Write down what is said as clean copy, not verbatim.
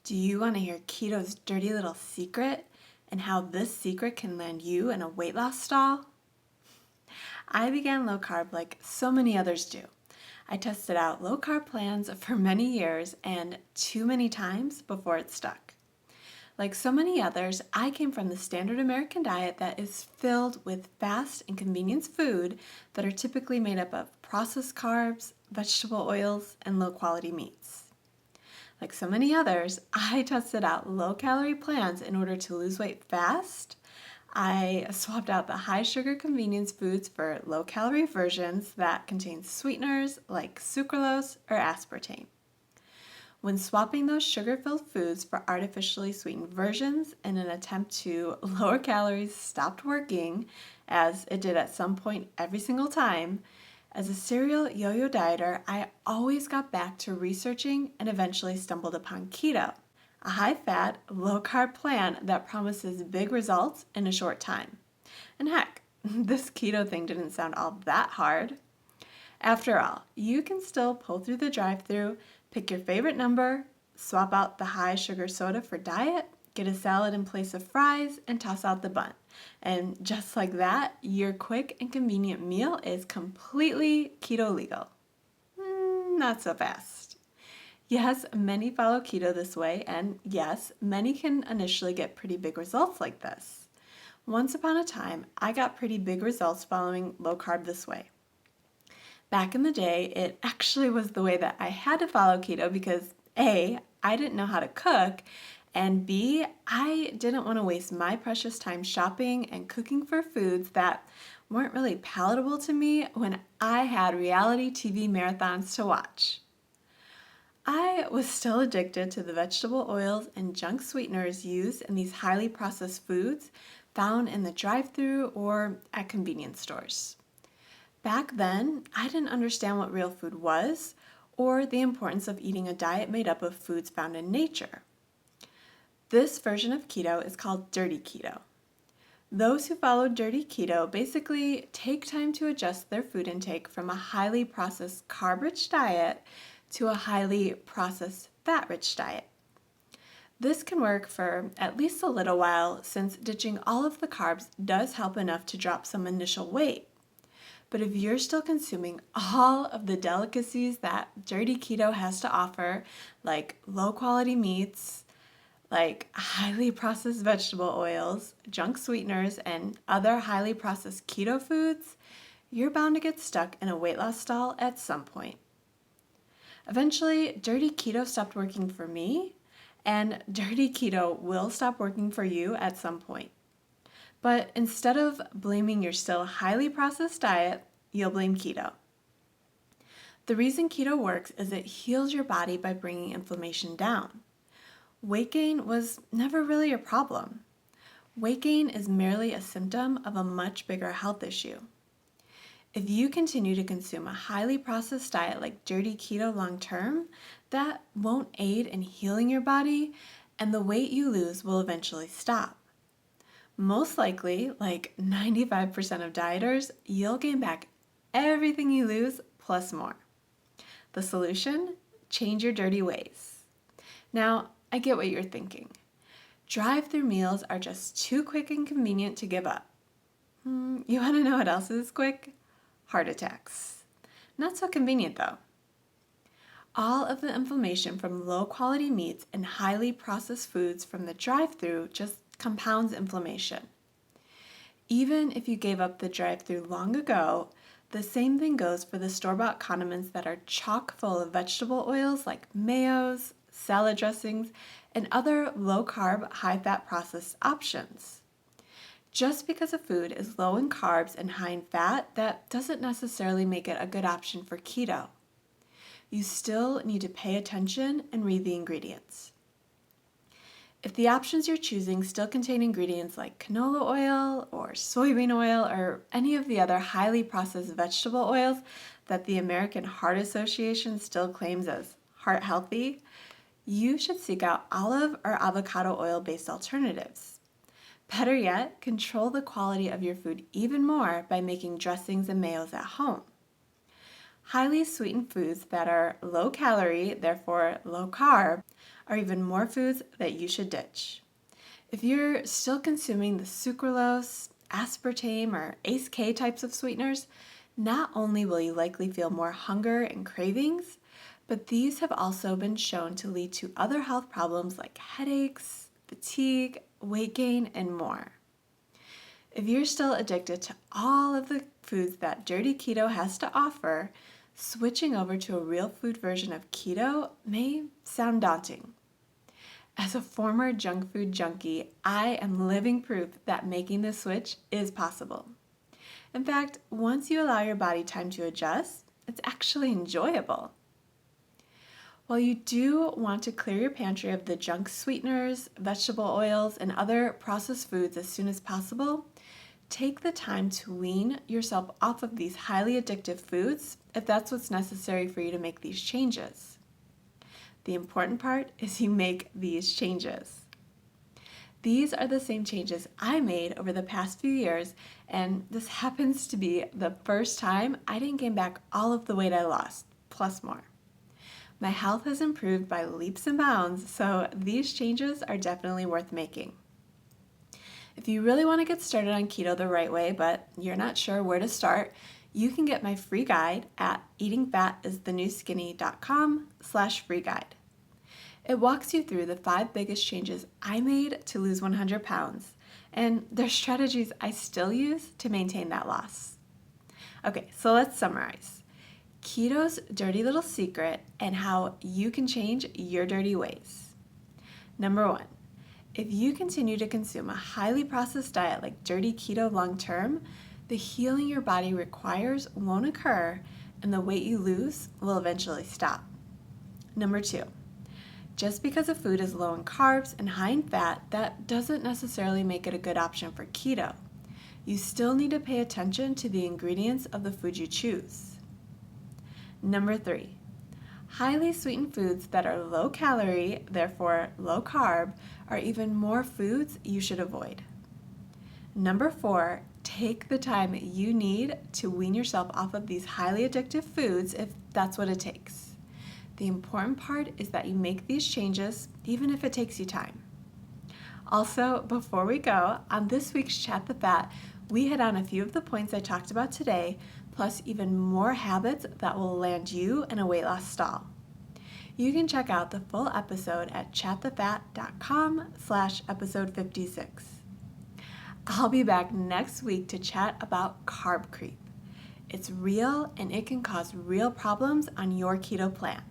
Do you want to hear keto's dirty little secret and how this secret can land you in a weight loss stall? I began low carb like so many others do. I tested out low carb plans for many years and too many times before it stuck. Like so many others, I came from the standard American diet that is filled with fast and convenience food that are typically made up of processed carbs, vegetable oils, and low quality meats. Like so many others, I tested out low-calorie plans in order to lose weight fast. I swapped out the high-sugar convenience foods for low-calorie versions that contain sweeteners like sucralose or aspartame. When swapping those sugar-filled foods for artificially sweetened versions in an attempt to lower calories stopped working, as it did at some point every single time, as a serial yo-yo dieter, I always got back to researching and eventually stumbled upon keto, a high-fat, low-carb plan that promises big results in a short time. And heck, this keto thing didn't sound all that hard. After all, you can still pull through the drive-thru, pick your favorite number, swap out the high-sugar soda for diet, get a salad in place of fries, and toss out the bun. And just like that, your quick and convenient meal is completely keto legal. Not so fast. Yes, many follow keto this way, and yes, many can initially get pretty big results like this. Once upon a time, I got pretty big results following low carb this way. Back in the day, it actually was the way that I had to follow keto because A, I didn't know how to cook, and B, I didn't want to waste my precious time shopping and cooking for foods that weren't really palatable to me when I had reality TV marathons to watch. I was still addicted to the vegetable oils and junk sweeteners used in these highly processed foods found in the drive-thru or at convenience stores. Back then, I didn't understand what real food was or the importance of eating a diet made up of foods found in nature. This version of keto is called dirty keto. Those who follow dirty keto basically take time to adjust their food intake from a highly processed carb-rich diet to a highly processed fat-rich diet. This can work for at least a little while since ditching all of the carbs does help enough to drop some initial weight. But if you're still consuming all of the delicacies that dirty keto has to offer, like low-quality meats, like highly processed vegetable oils, junk sweeteners, and other highly processed keto foods, you're bound to get stuck in a weight loss stall at some point. Eventually, dirty keto stopped working for me, and dirty keto will stop working for you at some point. But instead of blaming your still highly processed diet, you'll blame keto. The reason keto works is it heals your body by bringing inflammation down. Weight gain was never really a problem. Weight gain is merely a symptom of a much bigger health issue. If you continue to consume a highly processed diet like dirty keto long term, that won't aid in healing your body, and the weight you lose will eventually stop. Most likely, like 95% of dieters, you'll gain back everything you lose plus more. The solution? Change your dirty ways. Now, I get what you're thinking. Drive-through meals are just too quick and convenient to give up. You want to know what else is quick? Heart attacks. Not so convenient though. All of the inflammation from low-quality meats and highly processed foods from the drive-through just compounds inflammation. Even if you gave up the drive-through long ago, the same thing goes for the store-bought condiments that are chock full of vegetable oils like mayos, salad dressings, and other low-carb, high-fat processed options. Just because a food is low in carbs and high in fat, that doesn't necessarily make it a good option for keto. You still need to pay attention and read the ingredients. If the options you're choosing still contain ingredients like canola oil or soybean oil or any of the other highly processed vegetable oils that the American Heart Association still claims as heart healthy, you should seek out olive or avocado oil-based alternatives. Better yet, control the quality of your food even more by making dressings and mayos at home. Highly sweetened foods that are low calorie, therefore low carb, are even more foods that you should ditch. If you're still consuming the sucralose, aspartame, or ACE-K types of sweeteners, not only will you likely feel more hunger and cravings, but these have also been shown to lead to other health problems like headaches, fatigue, weight gain, and more. If you're still addicted to all of the foods that dirty keto has to offer, switching over to a real food version of keto may sound daunting. As a former junk food junkie, I am living proof that making the switch is possible. In fact, once you allow your body time to adjust, it's actually enjoyable. While you do want to clear your pantry of the junk sweeteners, vegetable oils, and other processed foods as soon as possible, take the time to wean yourself off of these highly addictive foods if that's what's necessary for you to make these changes. The important part is you make these changes. These are the same changes I made over the past few years, and this happens to be the first time I didn't gain back all of the weight I lost, plus more. My health has improved by leaps and bounds, so these changes are definitely worth making. If you really want to get started on keto the right way, but you're not sure where to start, you can get my free guide at eatingfatisthenewskinny.com/free guide. It walks you through the 5 biggest changes I made to lose 100 pounds, and there's strategies I still use to maintain that loss. Okay, so let's summarize. Keto's dirty little secret and how you can change your dirty ways. Number 1, if you continue to consume a highly processed diet like dirty keto long term, the healing your body requires won't occur and the weight you lose will eventually stop. Number 2, just because a food is low in carbs and high in fat, that doesn't necessarily make it a good option for keto. You still need to pay attention to the ingredients of the food you choose. Number 3, highly sweetened foods that are low calorie, therefore low carb, are even more foods you should avoid. Number 4, take the time you need to wean yourself off of these highly addictive foods if that's what it takes. The important part is that you make these changes even if it takes you time. Also, before we go, on this week's Chat the Fat, we hit on a few of the points I talked about today, plus even more habits that will land you in a weight loss stall. You can check out the full episode at chatthefat.com/episode 56. I'll be back next week to chat about carb creep. It's real and it can cause real problems on your keto plan.